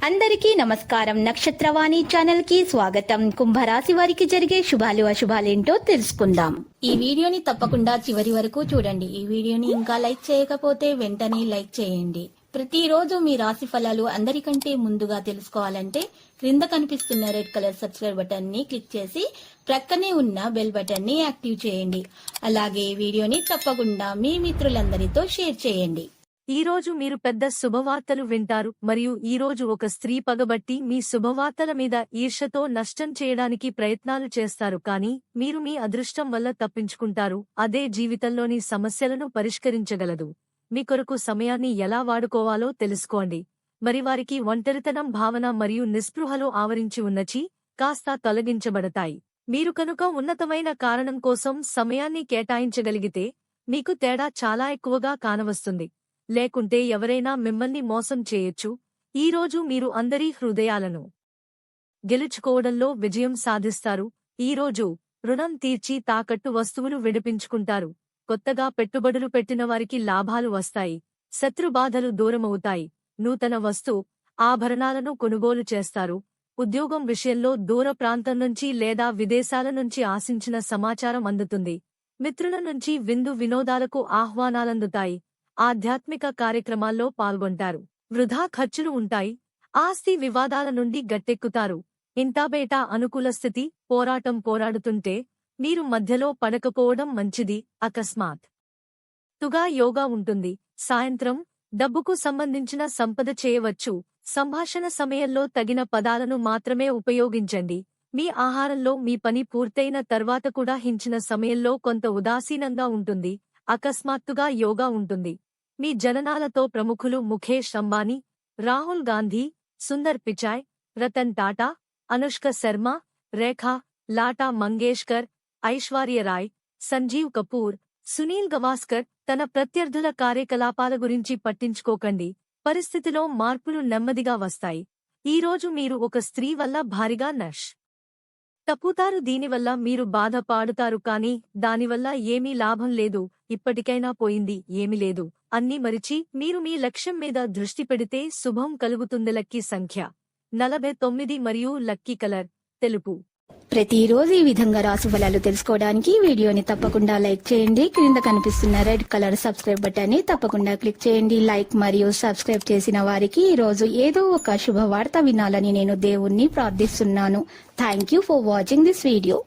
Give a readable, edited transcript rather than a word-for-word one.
అందరికీ నమస్కారం. నక్షత్రవాణి ఛానల్ కి స్వాగతం. కుంభరాశి వారికి జరిగే శుభాలు అశుభాలేంటో తెలుసుకుందాం. ఈ వీడియోని తప్పకుండా చివరి వరకు చూడండి. ఈ వీడియోని ఇంకా లైక్ చేయకపోతే వెంటనే లైక్ చేయండి. ప్రతిరోజు మీ రాశి ఫలాలు అందరికంటే ముందుగా తెలుసుకోవాలంటే క్రింద కనిపిస్తున్న రెడ్ కలర్ సబ్స్క్రైబ్ బటన్ ని క్లిక్ చేసి ప్రక్కనే ఉన్న బెల్ బటన్ ని యాక్టివ్ చేయండి. అలాగే వీడియోని తప్పకుండా మీ మిత్రులందరితో షేర్ చేయండి. ఈ రోజు మీరు పెద్ద శుభవార్తలు వింటారు మరియు ఈ రోజు ఒక స్త్రీ పగబట్టి మీ శుభవార్తల మీద ఈర్ష్యతో నష్టం చేయడానికి ప్రయత్నాలు చేస్తారు, కానీ మీరు మీ అదృష్టం వల్ల తప్పించుకుంటారు. అదే జీవితంలోని సమస్యలను పరిష్కరించగలదు. మీ కొరకు సమయాన్ని ఎలా వాడుకోవాలో తెలుసుకోండి. మరి వారికి ఒంటరితనం భావన మరియు నిస్పృహలు ఆవరించి ఉన్నచి కాస్త తొలగించబడతాయి. మీరు కనుక ఉన్నతమైన కారణం కోసం సమయాన్ని కేటాయించగలిగితే మీకు తేడా చాలా ఎక్కువగా కానవస్తుంది. లేకుంటే ఎవరైనా మిమ్మల్ని మోసం చేయొచ్చు. ఈరోజు మీరు అందరి హృదయాలను గెలుచుకోవడంలో విజయం సాధిస్తారు. ఈరోజు రుణం తీర్చి తాకట్టు వస్తువులు విడిపించుకుంటారు. కొత్తగా పెట్టుబడులు పెట్టిన వారికి లాభాలు వస్తాయి. శత్రుబాధలు దూరమవుతాయి. నూతన ఆభరణాలను కొనుగోలు చేస్తారు. ఉద్యోగం విషయంలో దూర ప్రాంతం నుంచి లేదా విదేశాల నుంచి ఆశించిన సమాచారం అందుతుంది. మిత్రుల నుంచి విందు వినోదాలకు ఆహ్వానాలందుతాయి. ఆధ్యాత్మిక కార్యక్రమాల్లో పాల్గొంటారు. వృధా ఖర్చులు ఉంటాయి. ఆస్తి వివాదాల నుండి గట్టెక్కుతారు. ఇంటాబేటా అనుకూల స్థితి. పోరాడుతుంటే మీరు మధ్యలో పడకపోవడం మంచిది. అకస్మాత్తుగా యోగా ఉంటుంది. సాయంత్రం డబ్బుకు సంబంధించిన సంపద చేయవచ్చు. సంభాషణ సమయంలో తగిన పదాలను మాత్రమే ఉపయోగించండి. మీ ఆహారంలో మీ పని పూర్తయిన తర్వాత కూడా హించిన సమయంలో కొంత ఉదాసీనంగా ఉంటుంది. అకస్మాత్తుగా యోగా ఉంటుంది. మీ జననాలతో ప్రముఖులు ముఖేష్ అంబానీ, రాహుల్ గాంధీ, సుందర్ పిచాయ్, రతన్ టాటా, అనుష్క శర్మ, రేఖా, లాటా మంగేష్కర్, ఐశ్వర్య రాయ్, సంజీవ్ కపూర్, సునీల్ గవాస్కర్. తన ప్రత్యర్థుల కార్యకలాపాల గురించి పట్టించుకోకండి. పరిస్థితిలో మార్పులు నెమ్మదిగా వస్తాయి. ఈరోజు మీరు ఒక స్త్రీ వల్ల భారీగా తప్పుతారు. దీనివల్ల మీరు బాధపాడుతారు, కానీ దానివల్ల ఏమీ లాభం లేదు. ఇప్పటికైనా పోయింది ఏమీ లేదు. అన్నీ మరిచి మీరు మీ లక్ష్యం మీద దృష్టి పెడితే శుభం కలుగుతుంది. లక్కీ సంఖ్య 49 మరియు లక్కీ కలర్ తెలుపు. ప్రతిరోజు ఈ విధంగా రాశి ఫలాలు తెలుసుకోవడానికి వీడియోని తప్పకుండా లైక్ చేయండి. క్రింద కనిపిస్తున్న రెడ్ కలర్ సబ్స్క్రైబ్ బటన్ ని తప్పకుండా క్లిక్ చేయండి. లైక్ మరియు సబ్స్క్రైబ్ చేసిన వారికి ఈ రోజు ఏదో ఒక శుభవార్త వినాలని నేను దేవుణ్ణి ప్రార్థిస్తున్నాను. Thank you for watching this video.